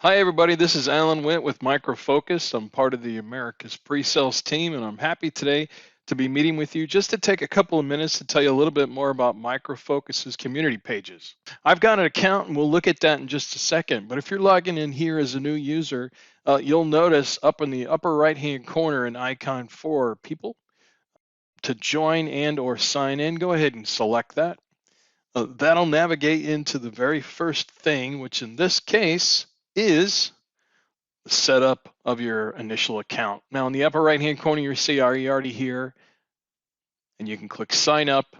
Hi, everybody. This is Alan Wint with Microfocus. I'm part of the America's Pre-Sales team, and I'm happy today to be meeting with you just to take a couple of minutes to tell you a little bit more about Microfocus's community pages. I've got an account, and we'll look at that in just a second. But if you're logging in here as a new user, you'll notice up in the upper right-hand corner an icon for people to join and or sign in. Go ahead and select that. That'll navigate into the very first thing, which in this case is the setup of your initial account. Now in the upper right hand corner, you see are you already here? And you can click sign up.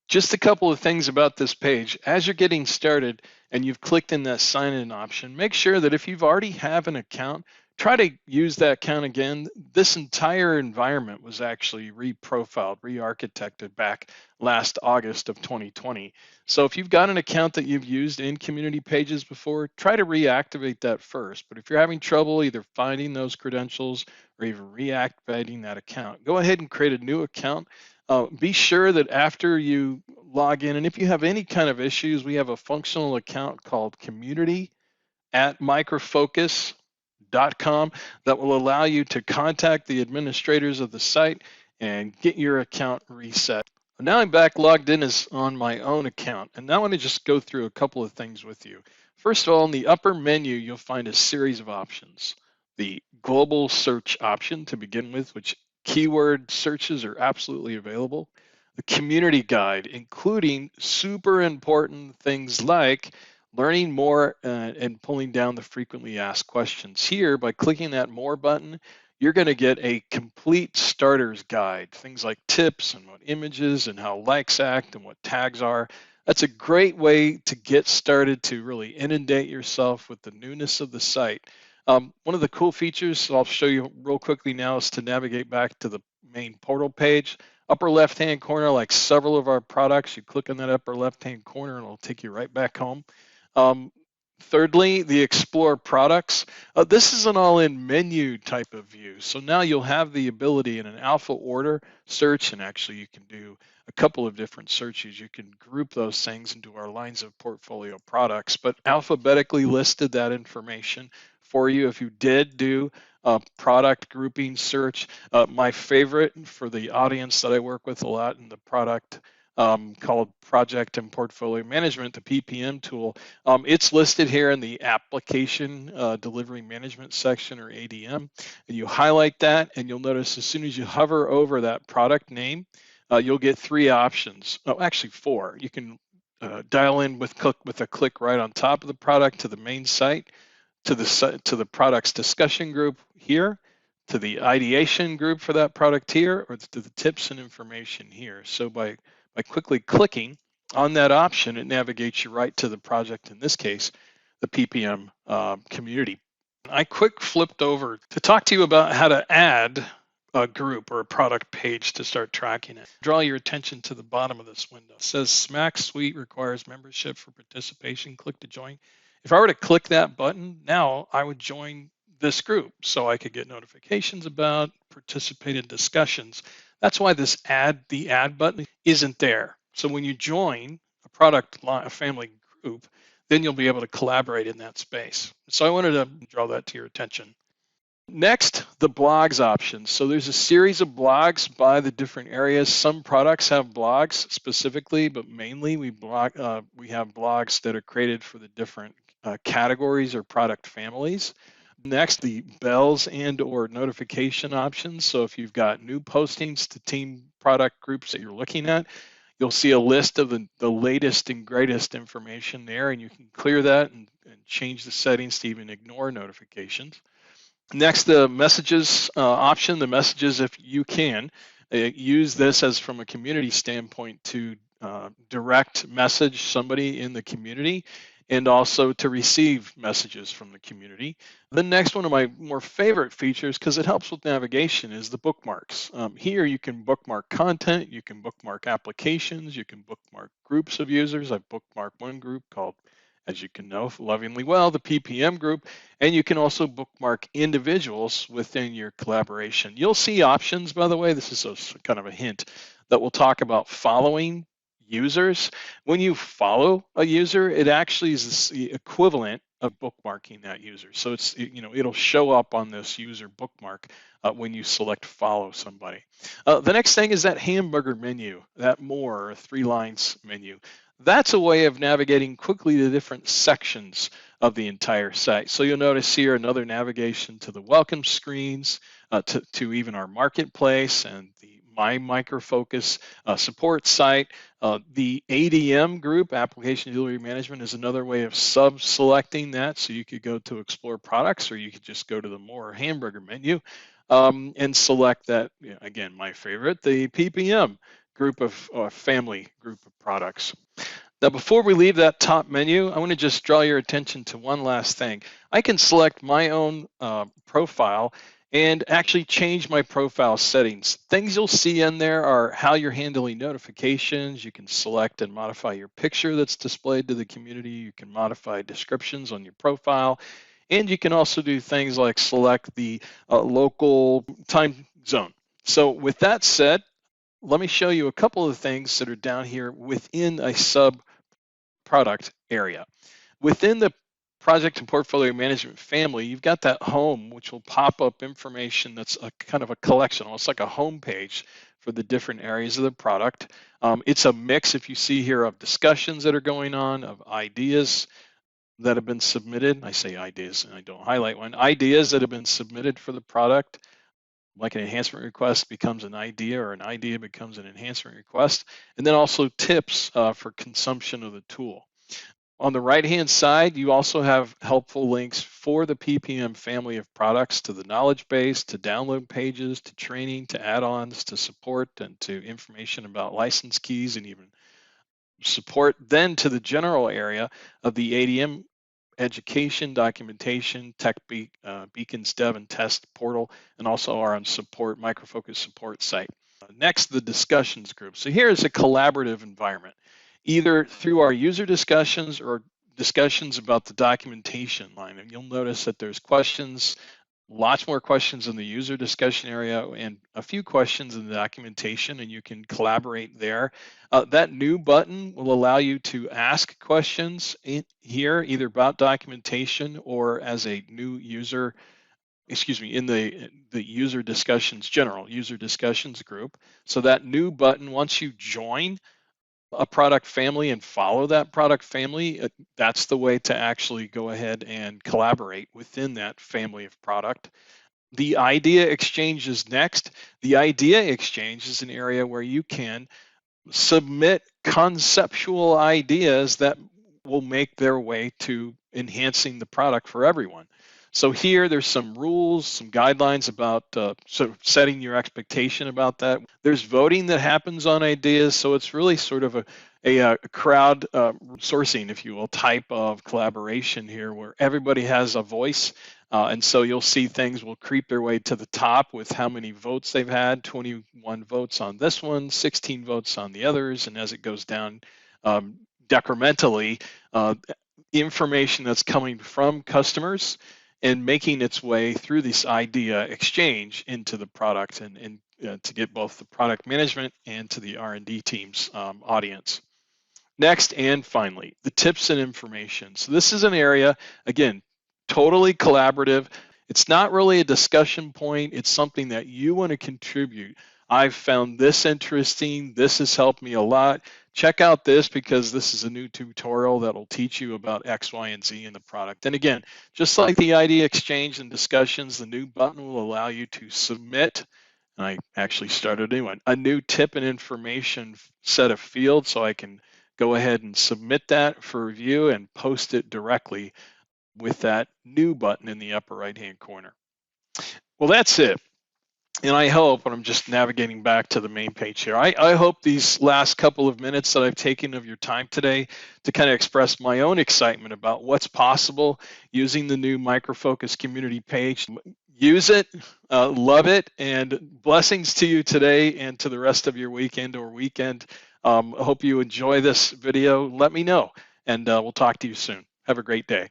Just a couple of things about this page. As you're getting started and you've clicked in that sign in option, make sure that if you've already have an account, try to use that account again. This entire environment was actually reprofiled, re-architected back last August of 2020. So if you've got an account that you've used in community pages before, try to reactivate that first. But if you're having trouble either finding those credentials or even reactivating that account, go ahead and create a new account. Be sure that after you log in, and if you have any kind of issues, we have a functional account called community@microfocus.com that will allow you to contact the administrators of the site and get your account reset. Now I'm back logged in as on my own account, and now I want to just go through a couple of things with you. First of all, in the upper menu, you'll find a series of options. The global search option to begin with, which keyword searches are absolutely available. The community guide, including super important things like learning more and pulling down the frequently asked questions. Here, by clicking that more button, you're going to get a complete starter's guide, things like tips and what images and how likes act and what tags are. That's a great way to get started to really inundate yourself with the newness of the site. One of the cool features I'll show you real quickly now is to navigate back to the main portal page. Upper left-hand corner, like several of our products, you click on that upper left-hand corner and it'll take you right back home. Thirdly, the Explore products. This is an all-in menu type of view. So now you'll have the ability in an alpha order search, and actually you can do a couple of different searches. You can group those things into our lines of portfolio products, but alphabetically listed that information for you if you did do a product grouping search. My favorite for the audience that I work with a lot in the product called Project and Portfolio Management, the PPM tool. It's listed here in the Application Delivery Management section, or ADM. And you highlight that, and you'll notice as soon as you hover over that product name, you'll get three options. Oh, actually four. You can dial in with a click right on top of the product to the main site, to the product's discussion group here, to the ideation group for that product here, or to the tips and information here. So by quickly clicking on that option, it navigates you right to the project, in this case, the PPM community. I quick flipped over to talk to you about how to add a group or a product page to start tracking it. Draw your attention to the bottom of this window. It says Smack Suite requires membership for participation. Click to join. If I were to click that button, now I would join this group so I could get notifications about, participate in discussions. That's why this the add button isn't there. So when you join a family group, then you'll be able to collaborate in that space. So I wanted to draw that to your attention. Next, the blogs option. So there's a series of blogs by the different areas. Some products have blogs specifically, but mainly we have blogs that are created for the different categories or product families. Next, the bells and or notification options. So if you've got new postings to team product groups that you're looking at, you'll see a list of the latest and greatest information there, and you can clear that and change the settings to even ignore notifications. Next, the messages option. The messages, if you can, use this as from a community standpoint to direct message somebody in the community, and also to receive messages from the community. The next one of my more favorite features, because it helps with navigation, is the bookmarks. Here you can bookmark content, you can bookmark applications, you can bookmark groups of users. I've bookmarked one group called, as you can know lovingly well, the PPM group, and you can also bookmark individuals within your collaboration. You'll see options, by the way, this is kind of a hint, that we'll talk about following users. When you follow a user, it actually is the equivalent of bookmarking that user. So it'll show up on this user bookmark when you select follow somebody. The next thing is that hamburger menu, that more or 3 lines menu. That's a way of navigating quickly to different sections of the entire site. So you'll notice here another navigation to the welcome screens, to even our marketplace and the My Micro Focus support site. The ADM group, Application Delivery Management, is another way of sub-selecting that. So you could go to Explore Products, or you could just go to the More Hamburger menu and select that, again, my favorite, the PPM group of family group of products. Now, before we leave that top menu, I want to just draw your attention to one last thing. I can select my own profile and actually change my profile settings. Things you'll see in there are how you're handling notifications. You can select and modify your picture that's displayed to the community. You can modify descriptions on your profile. And you can also do things like select the local time zone. So with that said, let me show you a couple of things that are down here within a sub product area. Within the project and portfolio management family, you've got that home, which will pop up information that's a kind of a collection, almost like a home page for the different areas of the product. It's a mix, if you see here, of discussions that are going on, of ideas that have been submitted. I say ideas and I don't highlight one. Ideas that have been submitted for the product, like an enhancement request becomes an idea, or an idea becomes an enhancement request, and then also tips for consumption of the tool. On the right-hand side, you also have helpful links for the PPM family of products to the knowledge base, to download pages, to training, to add-ons, to support, and to information about license keys and even support, then to the general area of the ADM education, documentation, beacons, dev and test portal, and also our support, Micro Focus support site. Next, the discussions group. So here is a collaborative environment, either through our user discussions or discussions about the documentation line. And you'll notice that there's questions, lots more questions in the user discussion area and a few questions in the documentation, and you can collaborate there. That new button will allow you to ask questions here, either about documentation or as a new user, in the user discussions, general user discussions group. So that new button, once you join a product family and follow that product family, that's the way to actually go ahead and collaborate within that family of product. The idea exchange is next. The idea exchange is an area where you can submit conceptual ideas that will make their way to enhancing the product for everyone. So here, there's some rules, some guidelines about sort of setting your expectation about that. There's voting that happens on ideas, so it's really sort of a crowd sourcing, if you will, type of collaboration here where everybody has a voice. And so you'll see things will creep their way to the top with how many votes they've had, 21 votes on this one, 16 votes on the others, and as it goes down decrementally, information that's coming from customers and making its way through this idea exchange into the product and to get both the product management and to the R&D team's audience. Next, and finally, the tips and information. So this is an area, again, totally collaborative. It's not really a discussion point. It's something that you want to contribute. I've found this interesting. This has helped me a lot. Check out this because this is a new tutorial that'll teach you about X, Y, and Z in the product. And again, just like the idea exchange and discussions, the new button will allow you to submit. And I actually started a new tip and information set of fields, so I can go ahead and submit that for review and post it directly with that new button in the upper right-hand corner. Well, that's it. And I hope, and I'm just navigating back to the main page here, I hope these last couple of minutes that I've taken of your time today to kind of express my own excitement about what's possible using the new Micro Focus community page. Use it, love it, and blessings to you today and to the rest of your weekend or weekend. I hope you enjoy this video. Let me know, and we'll talk to you soon. Have a great day.